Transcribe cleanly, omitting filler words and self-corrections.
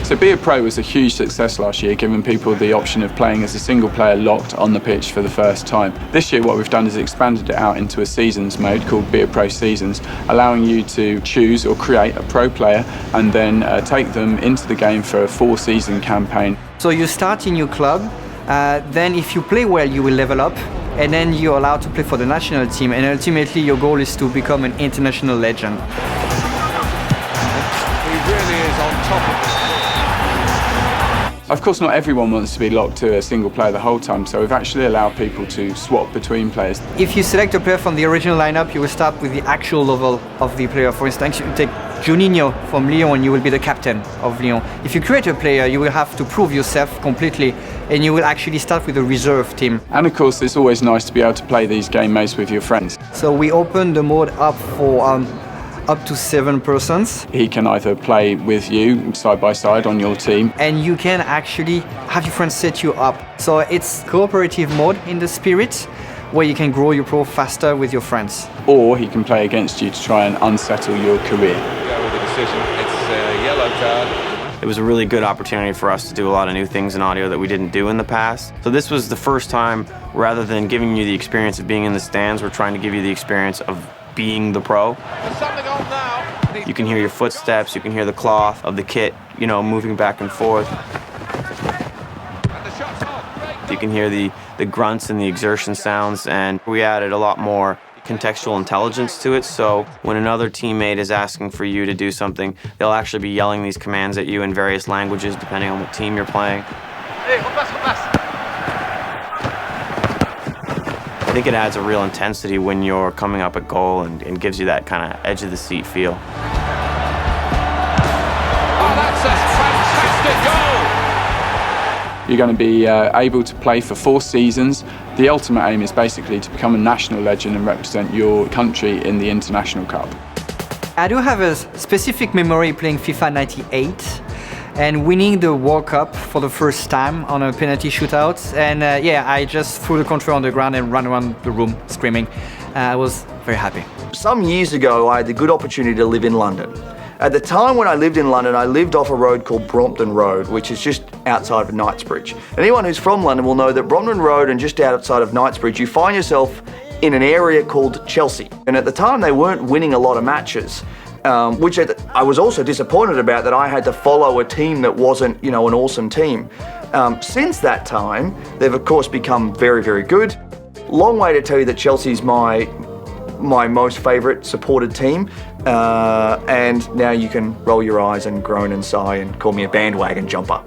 So Be a Pro was a huge success last year, giving people the option of playing as a single player locked on the pitch for the first time. This year what we've done is expanded it out into a seasons mode called Be a Pro Seasons, allowing you to choose or create a pro player and then take them into the game for a 4-season campaign. So you start in your club, then if you play well you will level up, and then you're allowed to play for the national team, and ultimately your goal is to become an international legend. He really is on top of it. Of course, not everyone wants to be locked to a single player the whole time, so we've actually allowed people to swap between players. If you select a player from the original lineup, you will start with the actual level of the player. For instance, you take Juninho from Lyon and you will be the captain of Lyon. If you create a player, you will have to prove yourself completely, and you will actually start with a reserve team. And of course, it's always nice to be able to play these game modes with your friends. So we open the mode up for up to 7 persons. He can either play with you side by side on your team, and you can actually have your friends set you up. So it's cooperative mode in the spirit, where you can grow your pro faster with your friends. or he can play against you to try and unsettle your career. Go with the decision. It's a yellow card. It was a really good opportunity for us to do a lot of new things in audio that we didn't do in the past. So this was the first time, rather than giving you the experience of being in the stands, we're trying to give you the experience of being the pro. There's something on now. You can hear your footsteps, you can hear the cloth of the kit, you know, moving back and forth. And the shot's on. Great. You can hear the grunts and the exertion sounds, and we added a lot more contextual intelligence to it, so when another teammate is asking for you to do something, they'll actually be yelling these commands at you in various languages depending on what team you're playing. I think it adds a real intensity when you're coming up at goal and gives you that kind of edge of the seat feel. Oh, that's a fantastic goal! You're going to be able to play for 4 seasons. The ultimate aim is basically to become a national legend and represent your country in the International Cup. I do have a specific memory playing FIFA 98 and winning the World Cup for the first time on a penalty shootout. And yeah, I just threw the controller on the ground and ran around the room screaming. I was very happy. Some years ago, I had the good opportunity to live in London. At the time when I lived in London, I lived off a road called Brompton Road, which is just outside of Knightsbridge. Anyone who's from London will know that Brompton Road and just outside of Knightsbridge, you find yourself in an area called Chelsea. And at the time, they weren't winning a lot of matches, which I was also disappointed about, that I had to follow a team that wasn't, you know, an awesome team. Since that time, they've of course become very, very good. Long way to tell you that Chelsea's my most favourite supported team, and now you can roll your eyes and groan and sigh and call me a bandwagon jumper.